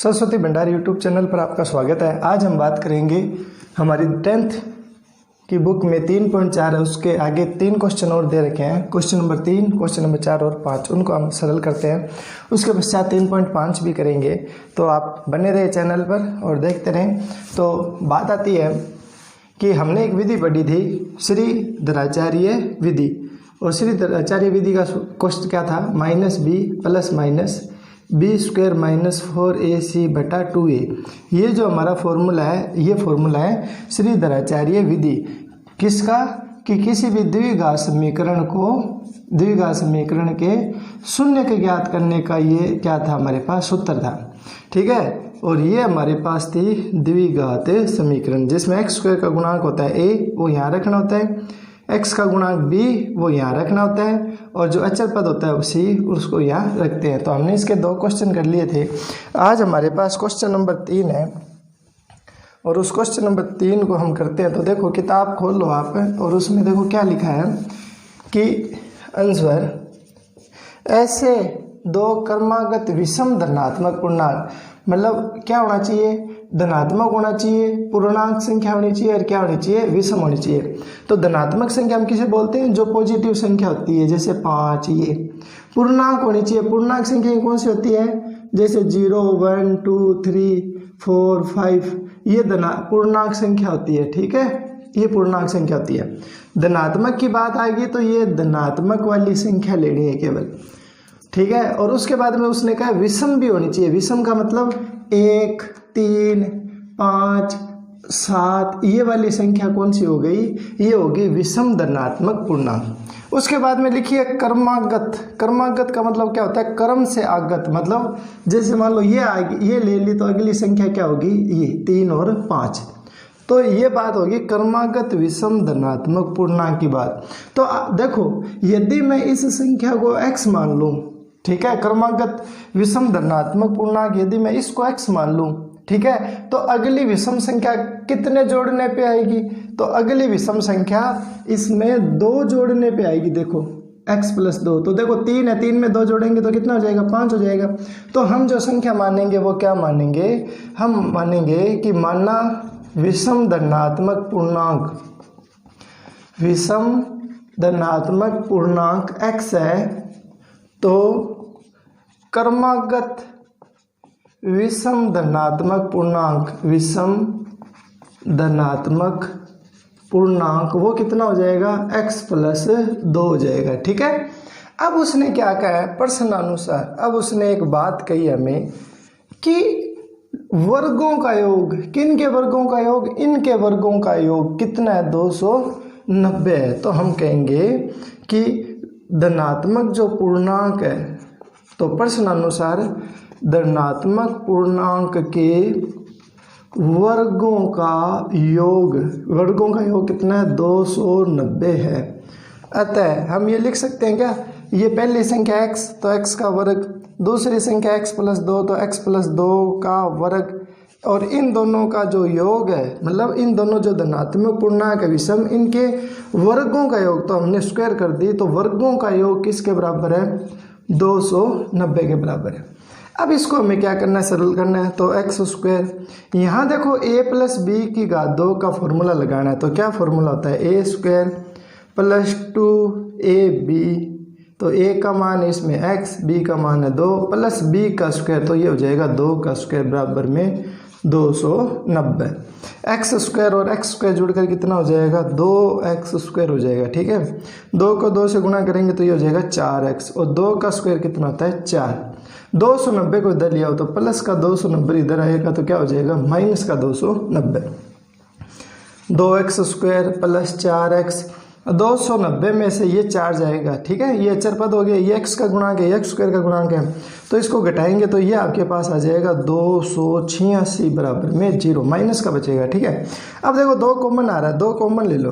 Saraswati Bhandari YouTube channel पर आपका स्वागत है। आज हम बात करेंगे हमारी 10th की बुक में 3.4 है, उसके आगे 3 क्वेश्चन और दे रखे हैं। क्वेश्चन नंबर 3, क्वेश्चन नंबर 4 और 5 उनको हम सरल करते हैं। उसके पश्चात 3.5 भी करेंगे। तो आप बने रहे चैनल पर और देखते रहें। तो बात आती है कि हमने एक विधि पढ़ी थी, श्रीधराचार्य विधि। और श्रीधराचार्य विधि का क्वेश्चन क्या था? -b plus minus b square minus 4ac बटा 2a। ये जो हमारा फॉर्मूला है, ये फॉर्मूला है श्रीधराचार्य विधि। किसका? कि किसी भी द्विघात समीकरण के शून्य के ज्ञात करने का ये क्या था, हमारे पास सूत्र था। ठीक है। और ये हमारे पास थी द्विघात समीकरण, जिसमें x स्क्वायर का गुणांक होता है a, वो यहाँ रखना होता है, x का गुणांक b वो यहाँ रखना होता है, और जो अचर पद होता है c उसको यहाँ रखते हैं। तो हमने इसके 2 क्वेश्चन कर लिए थे। आज हमारे पास क्वेश्चन नंबर 3 है, और उस क्वेश्चन नंबर 3 को हम करते हैं। तो देखो, किताब खोल लो आप, और उसमें देखो क्या लिखा है कि आंसर ऐसे 2 क्रमागत विषम धनात्मक पूर्णांक, मतलब क्या होना चाहिए? धनात्मक होना चाहिए, पूर्णांक संख्या होनी चाहिए, और क्या होनी चाहिए? विषम होनी चाहिए। तो धनात्मक संख्या हम किसे बोलते हैं? जो पॉजिटिव संख्या होती है, जैसे 5। ये पूर्णांक होनी चाहिए। पूर्णांक संख्या कौन सी होती है? जैसे 0, 1, 2, 3, 4, 5। ये पूर्णांक संख्या होती है। ठीक है, ये पूर्णांक संख्या होती है। धनात्मक की बात आएगी तो ये धनात्मक वाली संख्या लेनी है केवल। ठीक है। और उसके बाद में उसने कहा विषम भी होनी चाहिए। विषम का मतलब 1, 3, 5, 7, ये वाली संख्या कौन सी हो गई? ये होगी विषम धनात्मक पूर्णांक। उसके बाद में लिखिए क्रमागत। क्रमागत का मतलब क्या होता है? क्रम से आगत, मतलब जैसे मान लो ये आएगी, ये ले ली तो अगली संख्या क्या होगी? ये 3 और 5। तो ये बात होगी क्रमागत विषम धनात्मक पूर्णांक की बात। तो देखो, यदि मैं इस संख्या को x मान लूँ, ठीक है, क्रमागत विषम धनात्मक पूर्णांक यदि मैं इसको x मान लूँ, ठीक है, तो अगली विषम संख्या कितने जोड़ने पे आएगी? तो अगली विषम संख्या इसमें 2 जोड़ने पे आएगी। देखो x प्लस 2, तो देखो 3 है, 3 में 2 जोड़ेंगे तो कितना हो जाएगा? 5 हो जाएगा। तो हम जो संख्या मानेंगे वो क्या मानेंगे? हम मानेंगे कि माना विषम धनात्मक पूर्णांक, विषम धनात्मक पूर्णांक x है, तो क्रमागत विषम धनात्मक पूर्णांक, विषम धनात्मक पूर्णांक वो कितना हो जाएगा? x प्लस 2 हो जाएगा। ठीक है। अब उसने क्या कहा है? प्रश्नानुसार अब उसने एक बात कही हमें कि वर्गों का योग, किन के वर्गों का योग? इनके वर्गों का योग कितना है? 290 है। तो हम कहेंगे कि धनात्मक जो पूर्णांक है, तो प्रश्नानुसार धनात्मक पूर्णांक के वर्गों का योग कितना है? 290 है। अतः हम ये लिख सकते हैं क्या? ये पहली संख्या x, तो x का वर्ग, दूसरी संख्या x प्लस 2, तो x प्लस 2 का वर्ग, और इन दोनों का जो योग है, मतलब इन दोनों जो धनात्मक पूर्णांक है विषम, इनके वर्गों का योग, तो हमने स्क्वायर कर दी, तो वर्गों का योग किसके बराबर है? 290 के बराबर है। अब इसको हमें क्या करना है? सरल करना है। तो x स्क्वायर, यहाँ देखो a प्लस बी की घात 2 का फॉर्मूला लगाना है। तो क्या फॉर्मूला होता है? a स्क्वायर प्लस 2ab, तो a का मान इसमें x, b का मान है 2, प्लस b का स्क्वायर, तो ये हो जाएगा 2 का स्क्वायर बराबर में 290। x स्क्वायर और x स्क्वायर जुड़कर कितना हो जाएगा? 2x स्क्वायर हो जाएगा। ठीक है। 2 को 2 से गुणा करेंगे तो ये हो जाएगा 4x, और 2 का स्क्वायर कितना होता है? 4। 290 को इधर लिया हो तो प्लस का 290 इधर आएगा, तो क्या हो जाएगा? माइनस का 290। 2x स्क्वायर प्लस 4x, 290 में से ये 4 जाएगा। ठीक है, ये अचर पद हो गया, ये x का गुणांक है, x स्क्वायर का गुणांक है, तो इसको घटाएंगे तो ये आपके पास आ जाएगा 286 बराबर में 0, माइनस का बचेगा। ठीक है। अब देखो 2 कॉमन आ रहा है, 2 कॉमन ले लो,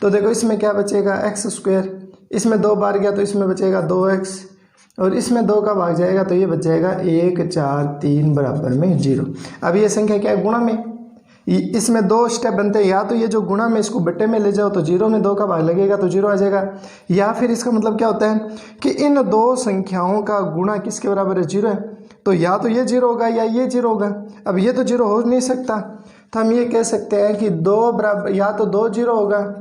तो देखो इसमें क्या बचेगा? x स्क्वायर, इसमें 2 बार गया तो इसमें बचेगा 2x, और इसमें 2 का भाग जाएगा तो ये बच जाएगा 1, 4, 3 बराबर में 0। अब ये संख्या क्या है? गुणा में। इसमें 2 स्टेप बनते हैं, या तो ये जो गुणा में इसको बटे में ले जाओ तो 0 में 2 का भाग लगेगा तो 0 आ जाएगा, या फिर इसका मतलब क्या होता है कि इन 2 संख्याओं का गुणा किसके बराबर है? 0 है। तो या तो ये 0 होगा या ये 0 होगा। अब ये तो 0 हो नहीं सकता, तो हम ये कह सकते हैं कि 2 बराबर या तो 2 0 होगा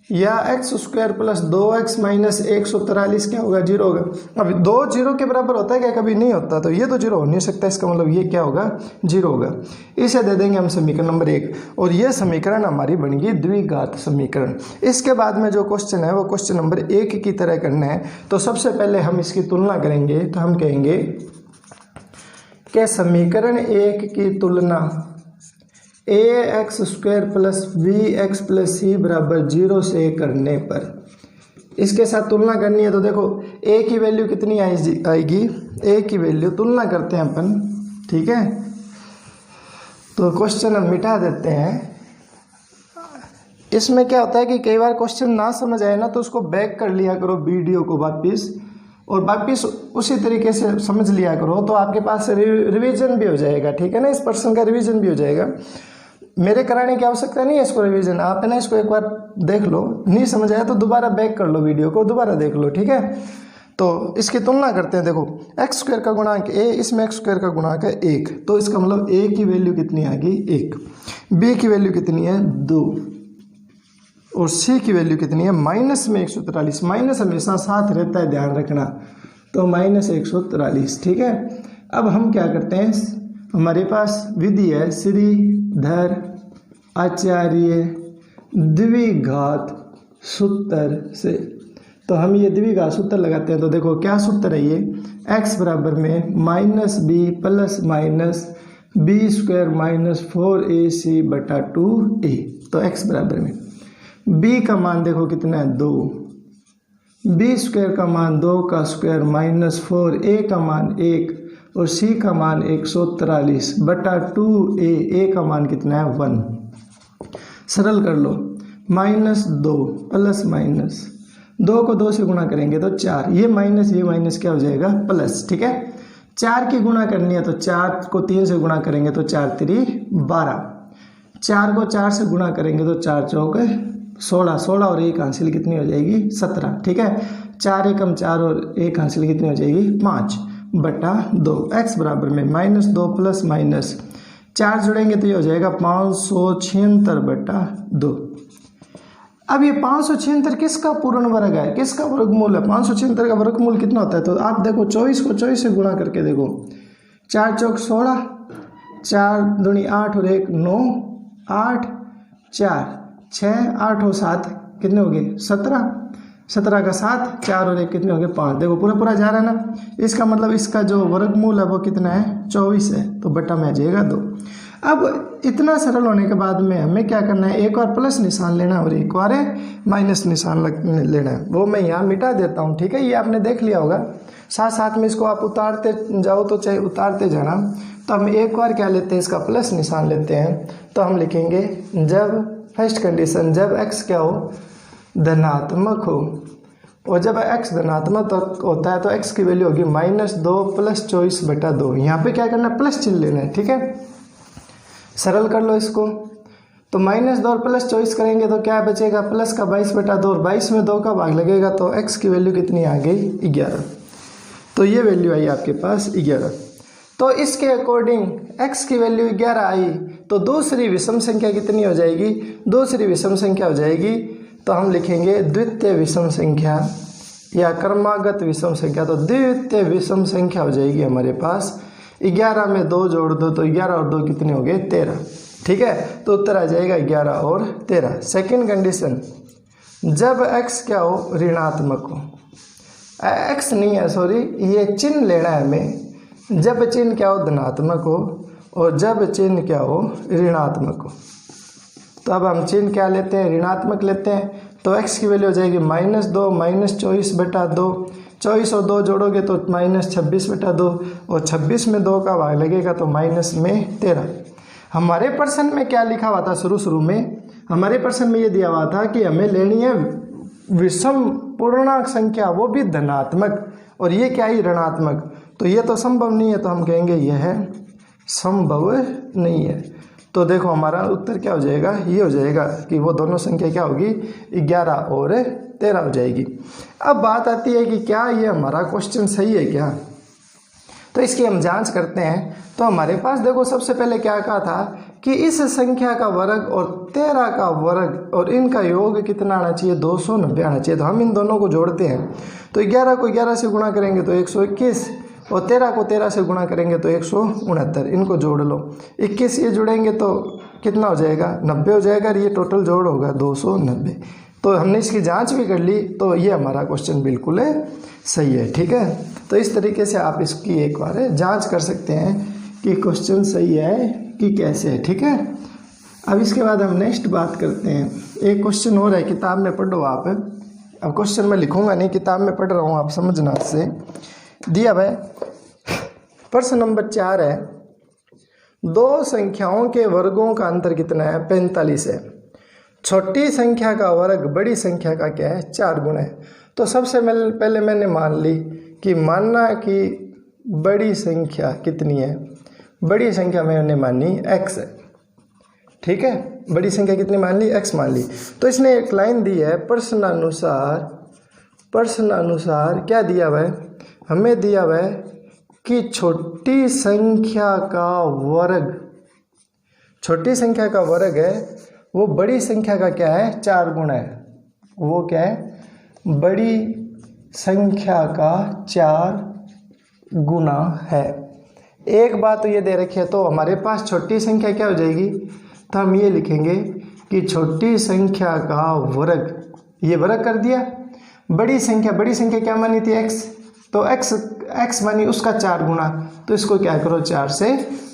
या x² प्लस 2x माइनस 143 क्या होगा 0 होगा। अब 2 0 के बराबर होता है क्या? कभी नहीं होता, तो ये तो 0 हो नहीं सकता, इसका मतलब ये क्या होगा 0 होगा। इसे दे देंगे हम समीकरण नंबर 1 और ये समीकरण हमारी बन गई द्विघात समीकरण। इसके बाद में जो क्वेश्चन है वो क्वेश्चन नंबर 1 की तरह करना है। तो सबसे पहले हम इसकी तुलना करेंगे, तो हम कहेंगे कि समीकरण 1 की तुलना ax² plus bx plus c बराबर 0 से करने पर, इसके साथ तुलना करनी है। तो देखो a की वैल्यू कितनी आएगी, a की वैल्यू तुलना करते हैं अपन, ठीक है। तो क्वेश्चन हम मिटा देते हैं। इसमें क्या होता है कि कई बार क्वेश्चन ना समझ आए ना, तो उसको बैक कर लिया करो वीडियो को वापिस, और वापिस उसी तरीके से समझ लिया करो, तो आपके पास रिवीजन भी हो जाएगा, ठीक है ना। इस पर्सन का रिवीजन भी हो जाएगा। मेरे कराने की आवश्यकता नहीं है इसको रिवीजन, आप है ना इसको एक बार देख लो, नहीं समझ आया तो दोबारा बैक कर लो, वीडियो को दोबारा देख लो, ठीक है। तो इसकी तुलना करते हैं। देखो x² का गुणांक a, इसमें x² का गुणांक है 1, तो इसका मतलब a की वैल्यू कितनी आ गई 1, b की वैल्यू कितनी है 2 और c की वैल्यू कितनी है माइनस में 143। माइनस हमेशा साथ रहता है, ध्यान रखना, तो माइनस 143, ठीक है। अब हम क्या करते हैं, हमारे पास विधि है श्रीधर आचार्य द्विघात सूत्र से, तो हम ये द्विघात सूत्र लगाते हैं। तो देखो क्या सूत्र है ये, x बराबर में minus b plus minus b² minus 4ac बटा 2a। तो x बराबर में b का मान देखो कितना है 2, b² का मान 2 का स्क्वायर माइनस 4a का मान 1 और c का मान 143 बटा 2a, a का मान कितना है 1। सरल कर लो, माइनस 2 प्लस माइनस 2 को 2 से गुणा करेंगे तो 4, ये माइनस क्या हो जाएगा प्लस, ठीक है। 4 की गुणा करनी है तो 4 को 3 से गुणा करेंगे तो 4 3 12, 4 को 4 से गुणा करेंगे तो 4 चौक 16, 16 और 1 हासिल कितनी हो जाएगी 17, ठीक है। 4 एकम 4 और 1 हासिल कितनी हो जाएगी 5 बटा 2। x बराबर में माइनस 2 प्लस माइनस 4 जुड़ेंगे तो ये हो जाएगा 576 बटा 2। अब ये 576 किसका पूर्ण वर्ग है, किसका वर्गमूल है? 576 का वर्गमूल कितना होता है? तो आप देखो 24 को 24 से गुणा करके देखो, 4 चौक 16, 4 दूनी 8 और 1 9, 8 4 6 8 और 7 कितने हो गए 17, 17 का 7, 4 और 1 कितने हो गए 5। देखो पूरा जा रहा है ना, इसका मतलब इसका जो वर्गमूल है वो कितना है 24 है, तो बटा में आ जाएगा 2। अब इतना सरल होने के बाद में हमें क्या करना है, एक और प्लस निशान लेना है और एक और माइनस निशान लेना है, वो मैं यहाँ मिटा देता हूँ, ठीक है। ये आपने देख लिया होगा, साथ साथ में इसको आप उतारते जाओ तो चाहे उतारते जाना। तो हम एक बार क्या लेते हैं, इसका प्लस निशान लेते हैं। तो हम लिखेंगे जब फर्स्ट कंडीशन, जब x क्या हो धनात्मक हो, और जब x धनात्मक होता है तो x की वैल्यू होगी -2 प्लस 24 बटा 2। यहाँ पे क्या करना है, प्लस चिन्ह लेना है, ठीक है। सरल कर लो इसको, तो -2 और प्लस 24 करेंगे तो क्या बचेगा, प्लस का 22 बटा 2 और 22 में 2 का भाग लगेगा तो x की वैल्यू कितनी आ गई 11। तो ये वैल्यू आई आपके पास 11। तो इसके अकॉर्डिंग x की वैल्यू 11 आई, तो दूसरी विषम संख्या कितनी हो जाएगी, दूसरी विषम संख्या हो जाएगी, तो हम लिखेंगे द्वितीय विषम संख्या या क्रमागत विषम संख्या। तो द्वितीय विषम संख्या हो जाएगी हमारे पास 11 में 2 जोड़ दो तो 11 और 2 कितने हो गए 13, ठीक है। तो उत्तर आ जाएगा 11 और 13। सेकंड कंडीशन, जब x क्या हो ऋणात्मक हो, x नहीं है सॉरी, ये चिन्ह लेना है हमें, जब चिन्ह क्या हो धनात्मक हो और जब चिन्ह क्या हो ऋणात्मक हो। तो अब हम चिन्ह क्या लेते हैं, ऋणात्मक लेते हैं। तो x की वैल्यू हो जाएगी -2 माइनस 24 बटा 2, 24 और 2 जोड़ोगे तो -26 बटा 2 और 26 में 2 का भाग लगेगा तो माइनस में 13। हमारे प्रश्न में क्या लिखा हुआ था, शुरू में हमारे प्रश्न में ये दिया हुआ था कि हमें लेनी है विषम पूर्णांक संख्या, वो भी धनात्मक, और ये क्या है ऋणात्मक। तो ये तो संभव नहीं है, तो हम कहेंगे यह संभव नहीं है। तो देखो हमारा उत्तर क्या हो जाएगा, ये हो जाएगा कि वो दोनों संख्या क्या होगी 11 और 13 हो जाएगी। अब बात आती है कि क्या ये हमारा क्वेश्चन सही है क्या। तो इसकी हम जांच करते हैं। तो हमारे पास देखो सबसे पहले क्या कहा था कि इस संख्या का वर्ग और 13 का वर्ग और इनका योग कितना आना चाहिए, 290 आना चाहिए। तो हम इन दोनों को जोड़ते हैं। तो 11 को 11 से गुणा करेंगे तो 121 और 13 को 13 से गुणा करेंगे तो 169। इनको जोड़ लो, 21 ये जुड़ेंगे तो कितना हो जाएगा, 90 हो जाएगा। ये टोटल जोड़ होगा 290। तो हमने इसकी जांच भी कर ली, तो ये हमारा क्वेश्चन बिल्कुल सही है। ठीक है, तो इस तरीके से आप इसकी एक बार जांच कर सकते हैं कि क्वेश्चन सही है कि कैसे है। ठीक है, अब इसके बाद हम नेक्स्ट बात करते हैं। एक क्वेश्चन हो रहा है, किताब में पढ़ो आप। अब क्वेश्चन में लिखूंगा नहीं, किताब में पढ़ रहा हूँ, आप समझना। से दिया भाई प्रश्न नंबर 4 है, दो संख्याओं के वर्गों का अंतर कितना है, 45 है। छोटी संख्या का वर्ग बड़ी संख्या का क्या है, 4 गुना है। तो सबसे पहले मैंने मान ली कि मानना कि बड़ी संख्या कितनी है, बड़ी संख्या मैंने मानी x है। ठीक है, बड़ी संख्या कितनी मान ली, x मान ली। तो इसने एक लाइन दी है, प्रश्नानुसार क्या दिया हुआ है, हमें दिया हुआ है कि छोटी संख्या का वर्ग, छोटी संख्या का वर्ग है वो बड़ी संख्या का क्या है, 4 गुना है। वो क्या है, बड़ी संख्या का 4 गुना है। एक बात तो ये दे रखी है, तो हमारे पास छोटी संख्या क्या हो जाएगी, तो हम ये लिखेंगे कि छोटी संख्या का वर्ग, ये वर्ग कर दिया। बड़ी संख्या क्या मानी थी, x, तो x मानी उसका 4 गुना, तो इसको क्या करो 4 से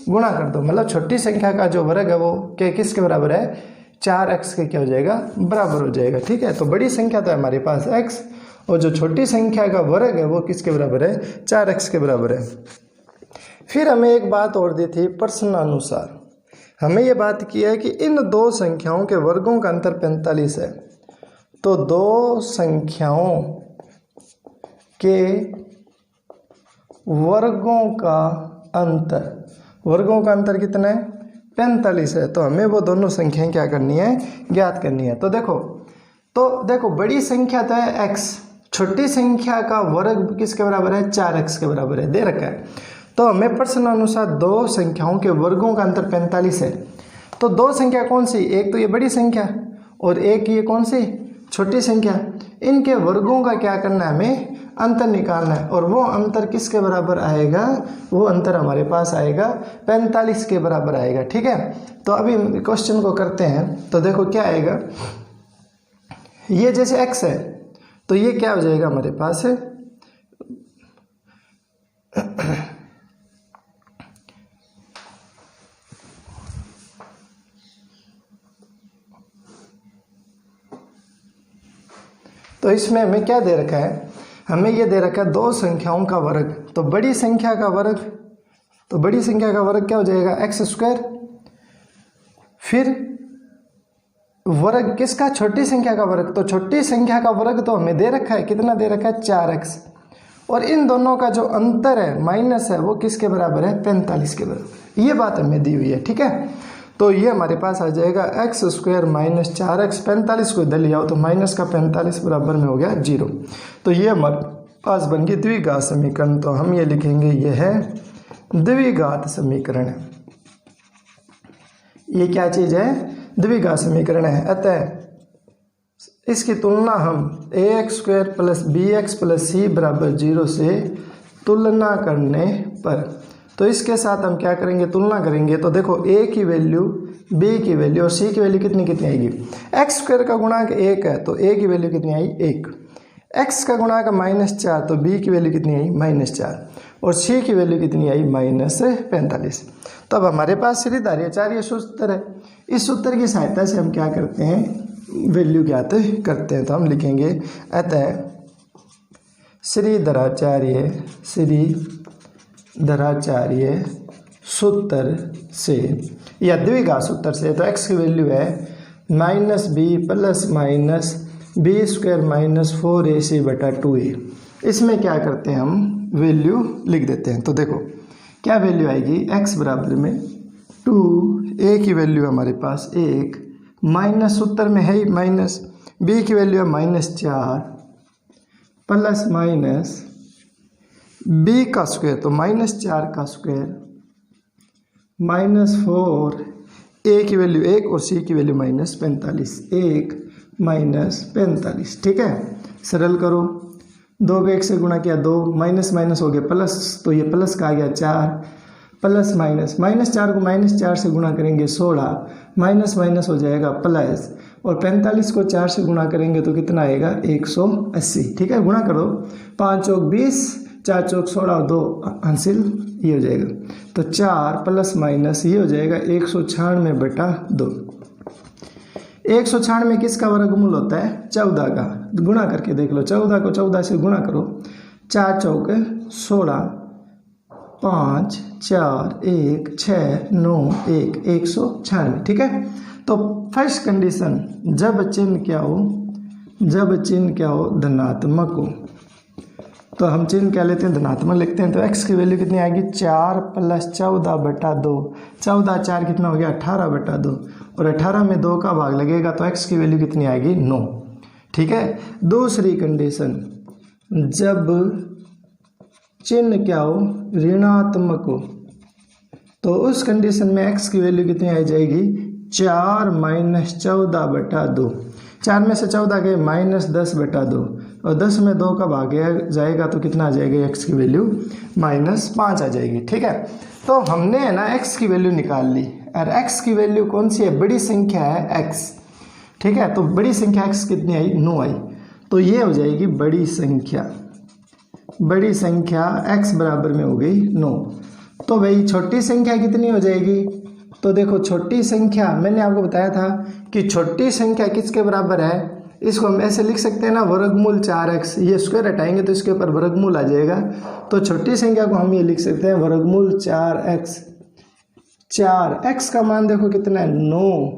गुणा कर दो। मतलब छोटी संख्या का जो वर्ग है वो क्या किसके बराबर है, 4x के क्या हो जाएगा, बराबर हो जाएगा। ठीक है, तो बड़ी संख्या तो हमारे पास x और जो छोटी संख्या का वर्ग है वो किसके बराबर है, 4x के बराबर है। फिर हमें एक बात और दी थी, प्रश्नानुसार हमें ये बात की है कि इन दो संख्याओं के वर्गों का अंतर 45 है। तो दो संख्याओं के वर्गों का अंतर कितना है, 45 है। तो हमें वो दोनों संख्याएं क्या करनी है, ज्ञात करनी है। तो देखो बड़ी संख्या तो है x, छोटी संख्या का वर्ग किसके बराबर है, 4x के बराबर है, दे रखा है। तो हमें प्रश्न अनुसार दो संख्याओं के वर्गों का अंतर 45 है। तो दो संख्या कौन सी, एक तो ये बड़ी संख्या और एक ये कौन सी, छोटी संख्या। इनके वर्गों का क्या करना है, हमें अंतर निकालना है। और वो अंतर किसके बराबर आएगा, वो अंतर हमारे पास आएगा 45 के बराबर आएगा। ठीक है, तो अभी क्वेश्चन को करते हैं। तो देखो क्या आएगा, ये जैसे x है तो ये क्या हो जाएगा हमारे पास है तो इसमें हमें क्या दे रखा है, हमें ये दे रखा है दो संख्याओं का वर्ग। तो बड़ी संख्या का वर्ग क्या हो जाएगा, x²। फिर वर्ग किसका, छोटी संख्या का वर्ग। तो छोटी संख्या का वर्ग तो हमें दे रखा है, कितना दे रखा है, 4x। और इन दोनों का जो अंतर है, माइनस है, वो किसके बराबर है, 45 के बराबर। ये बात हमें दी हुई है। ठीक है, तो ये हमारे पास आ जाएगा x² - 4x। 45 को इधर ले आओ तो माइनस का 45 बराबर में हो गया 0। तो ये हमारे पास बन गई द्विघात समीकरण। तो हम ये लिखेंगे, ये है द्विघात समीकरण। ये क्या चीज़ है, द्विघात समीकरण है। अतः इसकी तुलना हम ax² + bx + c = 0 से तुलना करने पर, तो इसके साथ हम क्या करेंगे, तुलना करेंगे। तो देखो a की वैल्यू, b की वैल्यू और c की वैल्यू कितनी आएगी। x² का गुणांक 1 है तो a की वैल्यू कितनी आई, 1। x का गुणांक -4 तो b की वैल्यू कितनी आई, -4। और c की वैल्यू कितनी आई, -45। तो अब हमारे पास श्रीधार्याचार्य सूत्र है। इस सूत्र की सहायता से हम क्या करते हैं, वैल्यू ज्ञात करते हैं। तो हम लिखेंगे, अतः श्रीधराचार्य सूत्र से या द्विघात सूत्र से, तो x की वैल्यू है -b ± b² - 4ac/2a। इसमें क्या करते हैं, हम वैल्यू लिख देते हैं। तो देखो क्या वैल्यू आएगी, x बराबर में 2, a की वैल्यू हमारे पास 1, माइनस सूत्र में है ही माइनस, b की वैल्यू है -4 ± b का स्क्वायर तो -4 का स्क्वायर -4, a की वैल्यू 1 और c की वैल्यू -45, 1 -45। ठीक है, सरल करो, 2 को 1 से गुणा किया 2, माइनस माइनस हो गया प्लस, तो ये प्लस का आ गया 4, प्लस माइनस, -4 को -4 से गुणा करेंगे 16, माइनस माइनस हो जाएगा प्लस, और 45 को 4 से गुणा करेंगे तो कितना आएगा 180। ठीक है, गुणा करो, 5 चौक 20, 4 चौक 16 और 2 हासिल, ये हो जाएगा, तो 4 प्लस माइनस ये हो जाएगा 196/2। 196 किसका वर्गमूल होता है? 14 का। गुणा करके देख लो, 14 को 14 से गुणा करो, 4 चौक 16, 5 4 1 6 9 1, 196। ठीक है, तो फर्स्ट कंडीशन, जब चिन्ह क्या हो धनात्मक हो, तो हम चिन्ह क्या लेते हैं? धनात्मक लिखते हैं। तो x की वैल्यू कितनी आएगी? 4 + 14/2, 14 4 कितना हो गया? 18/2, और 18 में 2 का भाग लगेगा तो x की वैल्यू कितनी आएगी? 9। ठीक है, दूसरी कंडीशन, जब चिन्ह क्या हो? ऋणात्मक हो, तो उस कंडीशन में x की वैल्यू कितनी आ जाएगी? 4 - 14/2, 4 में से 14 गए -10/2, और 10 में 2 का भाग जाएगा तो कितना आ जाएगा? x की वैल्यू -5 आ जाएगी। ठीक है, तो हमने है ना x की वैल्यू निकाल ली, और x की वैल्यू कौन सी है? बड़ी संख्या है x। ठीक है, तो बड़ी संख्या x कितनी आई? 9 आई, तो ये हो जाएगी बड़ी संख्या x बराबर में हो गई 9। तो भाई छोटी संख्या कितनी हो जाएगी? तो देखो, छोटी संख्या मैंने आपको बताया था कि छोटी संख्या किसके बराबर है? इसको हम ऐसे लिख सकते हैं ना, वर्गमूल 4x, ये स्क्वायर हटाएंगे तो इसके ऊपर वर्गमूल आ जाएगा, तो छोटी संख्या को हम ये लिख सकते हैं वर्गमूल 4x। 4x का मान देखो कितना है? 9,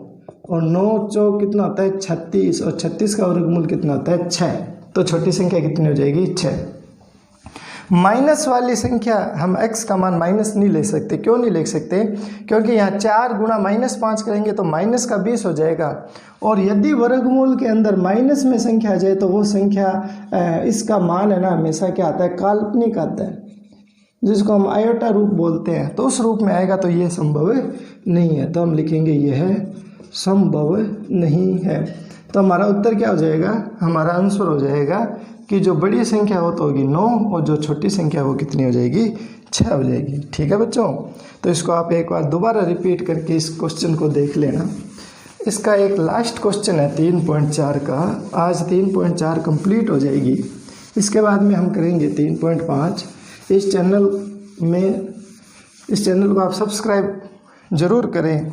और 9 चौक कितना होता है? 36, और 36 का वर्गमूल कितना होता है? 6। तो छोटी संख्या कितनी हो जाएगी? 6। माइनस वाली संख्या हम x का मान माइनस नहीं ले सकते। क्यों नहीं ले सकते? क्योंकि यहाँ 4 गुणा -5 करेंगे तो माइनस का 20 हो जाएगा, और यदि वर्गमूल के अंदर माइनस में संख्या आ जाए तो वो संख्या इसका मान है ना हमेशा क्या आता है? काल्पनिक आता है, जिसको हम आयोटा रूप बोलते हैं, तो उस रूप में आएगा तो ये संभव नहीं है, तो हम लिखेंगे यह संभव नहीं है। तो हमारा उत्तर क्या हो जाएगा? हमारा आंसर हो जाएगा कि जो बड़ी संख्या हो तो होगी 9, और जो छोटी संख्या वो कितनी हो जाएगी? 6 हो जाएगी। ठीक है बच्चों, तो इसको आप एक बार दोबारा रिपीट करके इस क्वेश्चन को देख लेना। इसका एक लास्ट क्वेश्चन है 3.4 का, आज 3.4 कंप्लीट हो जाएगी, इसके बाद में हम करेंगे 3.5। इस चैनल को आप सब्सक्राइब ज़रूर करें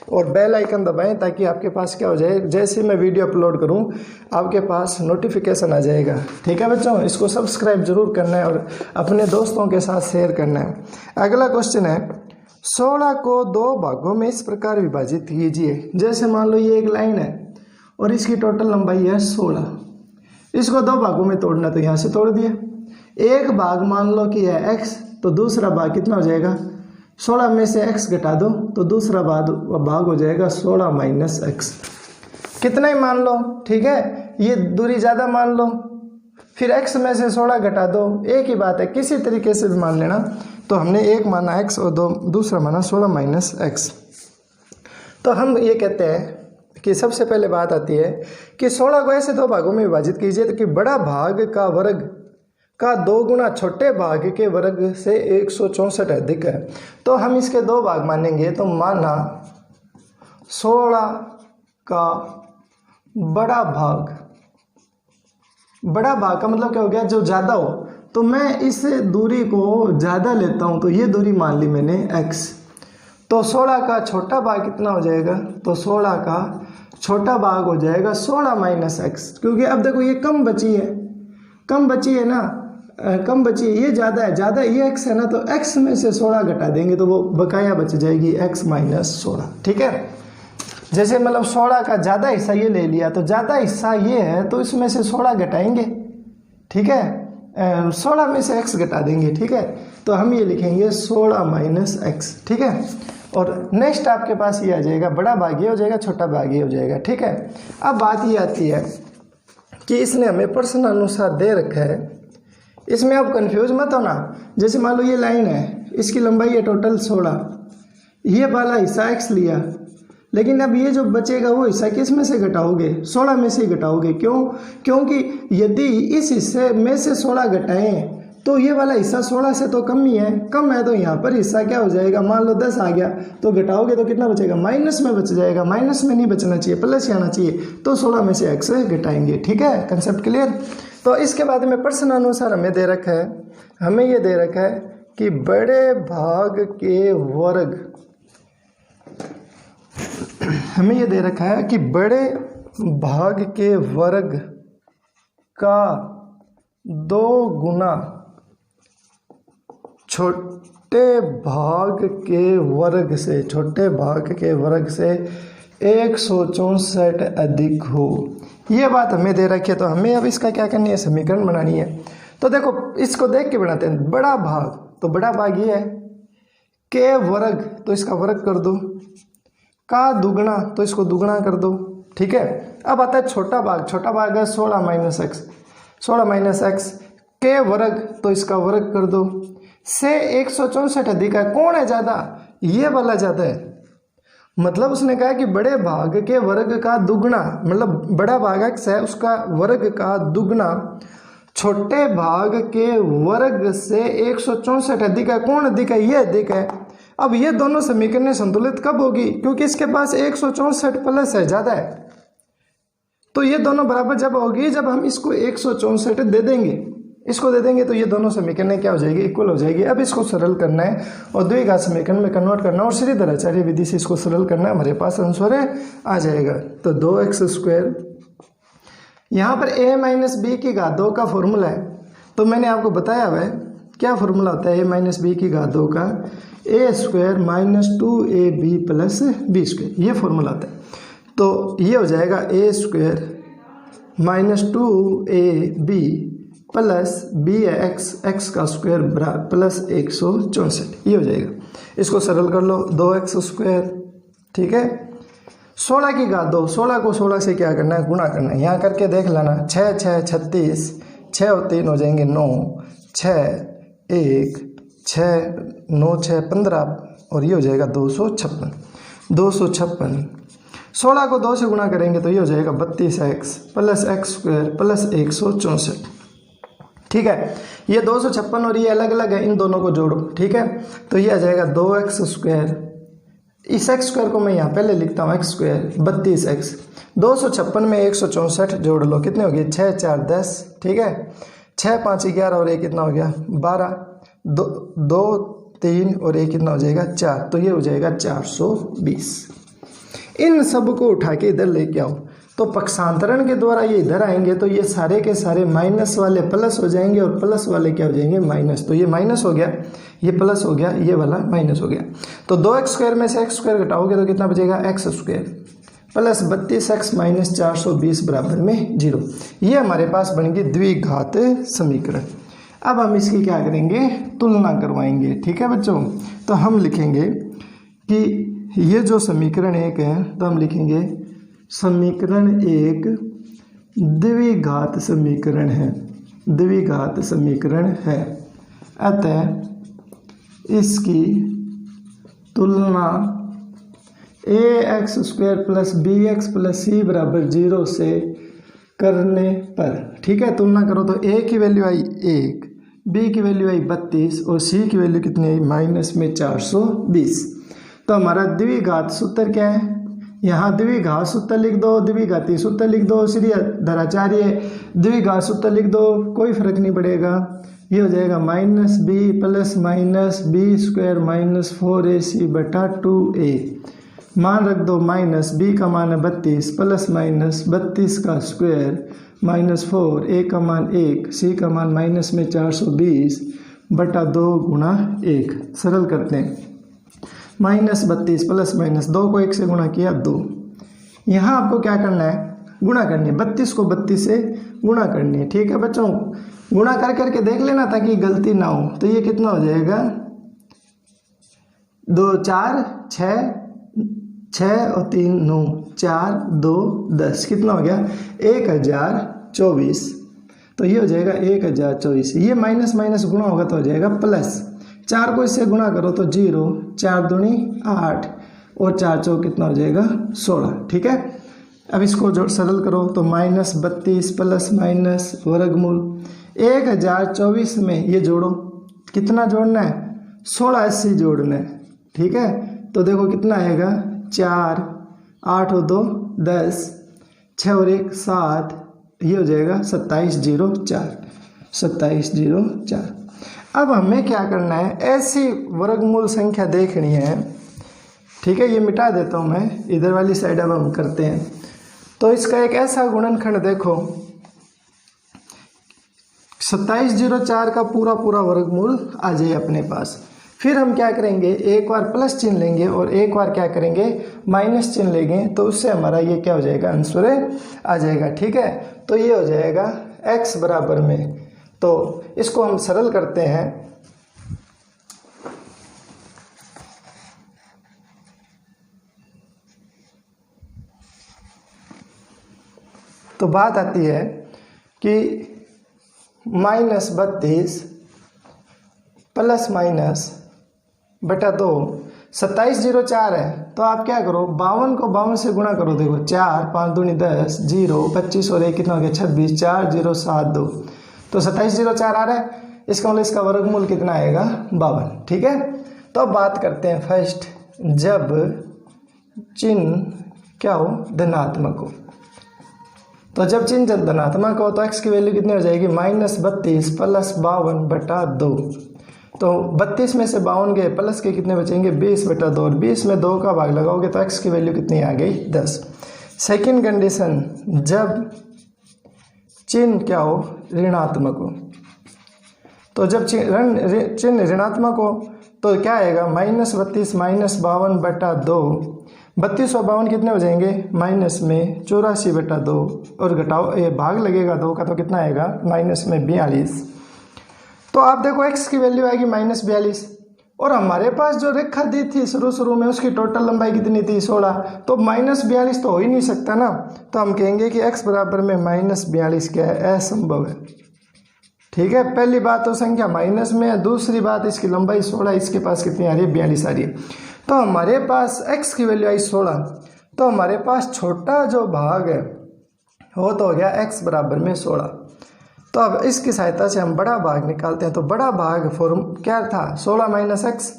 और बेल आइकन दबाएं, ताकि आपके पास क्या हो जाए, जैसे मैं वीडियो अपलोड करूं आपके पास नोटिफिकेशन आ जाएगा। ठीक है बच्चों, इसको सब्सक्राइब जरूर करना है और अपने दोस्तों के साथ शेयर करना है। अगला क्वेश्चन है, 16 को 2 भागों में इस प्रकार विभाजित कीजिए। जैसे मान लो ये एक लाइन है और इसकी टोटल लंबाई है 16, इसको 2 भागों में तोड़ना, तो यहाँ से तोड़ दिया। एक भाग मान लो कि है x, तो दूसरा भाग कितना हो जाएगा? 16 में से x घटा दो तो दूसरा भाग हो जाएगा 16 - x। कितना ही मान लो, ठीक है, ये दूरी ज़्यादा मान लो, फिर x में से 16 घटा दो, एक ही बात है, किसी तरीके से भी मान लेना। तो हमने एक माना x और दूसरा माना 16 - x। तो हम ये कहते हैं कि सबसे पहले बात आती है कि 16 को ऐसे 2 भागों में विभाजित कीजिए तो कि बड़ा भाग का वर्ग का 2 गुना छोटे भाग के वर्ग से 164 अधिक है। तो हम इसके 2 भाग मानेंगे, तो माना 16 का बड़ा भाग का मतलब क्या हो गया? जो ज़्यादा हो, तो मैं इस दूरी को ज़्यादा लेता हूँ, तो ये दूरी मान ली मैंने x। तो 16 का छोटा भाग कितना हो जाएगा? तो 16 का छोटा भाग हो जाएगा 16 - x, क्योंकि अब देखो ये कम बची है ना, कम बची है, ये ज़्यादा है, ज़्यादा ये x है ना, तो x में से 16 घटा देंगे तो वो बकाया बच जाएगी x - 16। ठीक है, जैसे मतलब 16 का ज़्यादा हिस्सा ये ले लिया, तो ज़्यादा हिस्सा ये है तो इसमें से 16 घटाएंगे। ठीक है, 16 में से x घटा देंगे। ठीक है, तो हम ये लिखेंगे 16 - x। ठीक है, और नेक्स्ट आपके पास ये आ जाएगा, बड़ा भाग ये हो जाएगा, छोटा भाग ये हो जाएगा। ठीक है, अब बात ये आती है कि इसने हमें प्रश्न अनुसार दे रखा है इसमें आप कंफ्यूज मत होना। जैसे मान लो ये लाइन है, इसकी लंबाई है टोटल 16, ये वाला हिस्सा x लिया, लेकिन अब ये जो बचेगा वो हिस्सा किस में से घटाओगे? 16 में से ही घटाओगे। क्यों? क्योंकि यदि इस हिस्से में से 16 घटाएं तो ये वाला हिस्सा 16 से तो कम ही है, कम है, तो यहाँ पर हिस्सा क्या हो जाएगा? मान लो 10 आ गया, तो घटाओगे तो कितना बचेगा? माइनस में बच जाएगा। माइनस में नहीं बचना चाहिए, प्लस ही आना चाहिए, तो 16 में से x घटाएंगे। ठीक है, कंसेप्ट क्लियर? तो इसके बाद में प्रश्न अनुसार हमें दे रखा है, हमें ये दे रखा है कि बड़े भाग के वर्ग, हमें ये दे रखा है कि बड़े भाग के वर्ग का 2 गुना छोटे भाग के वर्ग से, छोटे भाग के वर्ग से 164 अधिक हो। ये बात हमें दे रखी है, तो हमें अब इसका क्या करनी है? समीकरण बनानी है। तो देखो इसको देख के बनाते हैं। बड़ा भाग, तो बड़ा भाग ये है, के वर्ग तो इसका वर्ग कर दो, का दुगना तो इसको दुगना कर दो। ठीक है, अब आता है छोटा भाग। छोटा भाग है 16 माइनस एक्स, 16 माइनस एक्स, के वर्ग तो इसका वर्ग कर दो, से 164 अधिक है। कौन है ज़्यादा? ये वाला ज़्यादा है। मतलब उसने कहा कि बड़े भाग के वर्ग का दुगना, मतलब बड़ा भाग x है उसका वर्ग का दुगना छोटे भाग के वर्ग से 164 अधिक है। कौन अधिक है? ये अधिक है। अब ये दोनों समीकरण संतुलित कब होगी? क्योंकि इसके पास 164 प्लस है, ज़्यादा है, तो ये दोनों बराबर जब होगी जब हम इसको 164 दे देंगे, इसको दे देंगे, तो ये दोनों समीकरण क्या हो जाएगी? इक्वल हो जाएगी। अब इसको सरल करना है और द्विघात समीकरण में कन्वर्ट करना और श्रीधराचार्य विधि से इसको सरल करना है। हमारे पास आंसर आ जाएगा। तो 2x², यहाँ पर a माइनस बी की घात 2 का फॉर्मूला है, तो मैंने आपको बताया हुआ है क्या फॉर्मूला होता है a माइनस बी की घात 2 का? a² minus 2ab plus b², ये फॉर्मूला होता है। तो ये हो जाएगा a² minus 2ab plus b है एक्स का स्क्वायर प्लस 164, ये हो जाएगा। इसको सरल कर लो, 2x²। ठीक है, 16 की घात 2, 16 को 16 से क्या करना है? गुणा करना है। यहाँ करके देख लेना, 6 6 36, 6 और 3 हो जाएंगे 9, 6 1 6 9 6 15 और ये हो जाएगा 256। 256, 16 को 2 से गुणा करेंगे तो ये हो जाएगा 32x प्लस x² प्लस 164। ठीक है, ये 256 और ये अलग अलग है, इन दोनों को जोड़ो। ठीक है, तो ये आ जाएगा 2x², इस x² को मैं यहाँ पहले लिखता हूँ x², 32x, 256 में 164 जोड़ लो, कितने हो गए? 6 4 10। ठीक है, 6 5 11 और 1 कितना हो गया? 12, 2 3 और 1 कितना हो जाएगा? 4, तो ये हो जाएगा 420। इन सब को उठा के इधर लेके आओ, तो पक्षांतरण के द्वारा ये इधर आएंगे, तो ये सारे के सारे माइनस वाले प्लस हो जाएंगे और प्लस वाले क्या हो जाएंगे? माइनस। तो ये माइनस हो गया, ये प्लस हो गया, ये वाला माइनस हो गया। तो 2x² में से x² घटाओगे तो कितना बचेगा? x² प्लस 32x माइनस 420 बराबर में 0। ये हमारे पास बन गई द्विघात समीकरण। अब हम इसकी क्या करेंगे? तुलना करवाएंगे। ठीक है बच्चों, तो हम लिखेंगे कि ये जो समीकरण 1 है, तो हम लिखेंगे समीकरण 1 द्विघात समीकरण है, द्विघात समीकरण है। अतः इसकी तुलना ax² plus bx plus c बराबर 0 से करने पर, ठीक है, तुलना करो तो a की वैल्यू आई 1, b की वैल्यू आई 32 और c की वैल्यू कितनी आई? माइनस में 420। तो हमारा द्विघात सूत्र क्या है? यहाँ द्विघात सूत्र लिख दो, द्विघाती सूत्र लिख दो, श्रीधराचार्य द्विघात सूत्र लिख दो, कोई फर्क नहीं पड़ेगा। ये हो जाएगा minus b plus minus b² minus 4ac बटा 2a, मान रख दो माइनस b का मान है 32 प्लस माइनस 32 का स्क्वायर माइनस 4, a का मान 1, c का मान माइनस में 420 बटा 2 गुणा 1। सरल करते हैं, माइनस 32 प्लस माइनस 2 को 1 से गुणा किया 2। यहाँ आपको क्या करना है? गुणा करनी है, 32 को 32 से गुणा करनी है। ठीक है बच्चों, गुणा कर करके देख लेना ताकि गलती ना हो। तो ये कितना हो जाएगा? 2 4 6 और 3 9, 4 2 10, कितना हो गया? 1024। तो ये हो जाएगा 1024। ये माइनस माइनस गुणा होगा तो हो जाएगा प्लस। 4 को इससे गुणा करो तो 0, 4 दूनी 8 और 4 चौक कितना हो जाएगा 16। ठीक है, अब इसको जो सरल करो तो -32 प्लस माइनस वर्गमूल 1024 में ये जोड़ो, कितना जोड़ना है 1680 जोड़ना है। ठीक है, तो देखो कितना आएगा 4, 8 और 2 10, 6 और 1 7, ये हो जाएगा 2704। 2704। अब हमें क्या करना है, ऐसी वर्गमूल संख्या देखनी है। ठीक है, ये मिटा देता हूँ मैं, इधर वाली साइड अब हम करते हैं। तो इसका एक ऐसा गुणनखंड देखो 2704 का पूरा वर्गमूल आ जाए अपने पास। फिर हम क्या करेंगे, एक बार प्लस चिन्ह लेंगे और एक बार क्या करेंगे माइनस चिन्ह लेंगे, तो उससे हमारा ये क्या हो जाएगा आंसर आ जाएगा। ठीक है, तो ये हो जाएगा x बराबर में, तो इसको हम सरल करते हैं। तो बात आती है कि -32 प्लस माइनस बटा 2 2704 है। तो आप क्या करो 52 को 52 से गुणा करो। देखो 4 5 दूनी 10, 0 25 और 1 कितना हो गया 26, 4072। तो 2704 आ रहा है, इसका मतलब इसका वर्गमूल कितना आएगा 52। ठीक है, तो अब बात करते हैं फर्स्ट, जब चिन्ह क्या हो धनात्मक हो। तो जब चिन्ह धनात्मक हो तो x की वैल्यू कितनी हो जाएगी -32 प्लस 52 बटा 2। तो 32 में से 52 गए, प्लस के कितने बचेंगे 20 बटा 2, और 20 में 2 का भाग लगाओगे तो x की वैल्यू कितनी आ गई 10। सेकंड कंडीशन, जब चिन्ह क्या हो ऋणात्मक हो। तो जब चिन्ह ऋणात्मक हो तो क्या आएगा -32 माइनस 52 बटा 2। 32 और 52 कितने हो जाएंगे माइनस में 84 बटा 2, और घटाओ ये भाग लगेगा 2 का तो कितना आएगा माइनस में 42। तो आप देखो x की वैल्यू आएगी -42, और हमारे पास जो रेखा दी थी शुरू में उसकी टोटल लंबाई कितनी थी 16, तो -42 तो हो ही नहीं सकता ना। तो हम कहेंगे कि x बराबर में -42 क्या है, असंभव है। ठीक है, पहली बात तो संख्या माइनस में है, दूसरी बात इसकी लंबाई 16, इसके पास कितनी आ रही है 42 आ रही है। तो हमारे पास x की वैल्यू आई 16, तो हमारे पास छोटा जो भाग है वो तो हो गया x बराबर में 16। तो अब इसकी सहायता से हम बड़ा भाग निकालते हैं। तो बड़ा भाग फॉर्म क्या था 16 माइनस x,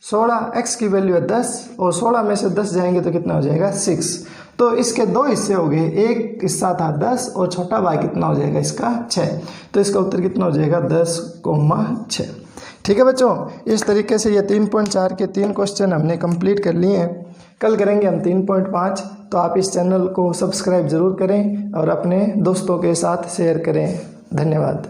16 x की वैल्यू है 10, और 16 में से 10 जाएंगे तो कितना हो जाएगा 6। तो इसके 2 हिस्से हो गए, एक हिस्सा था 10 और छोटा भाग कितना हो जाएगा इसका 6। तो इसका उत्तर कितना हो जाएगा 10,6। ठीक है बच्चों, इस तरीके से ये 3.4 के 3 क्वेश्चन हमने कंप्लीट कर लिए हैं। कल करेंगे हम 3.5। तो आप इस चैनल को सब्सक्राइब ज़रूर करें और अपने दोस्तों के साथ शेयर करें। धन्यवाद।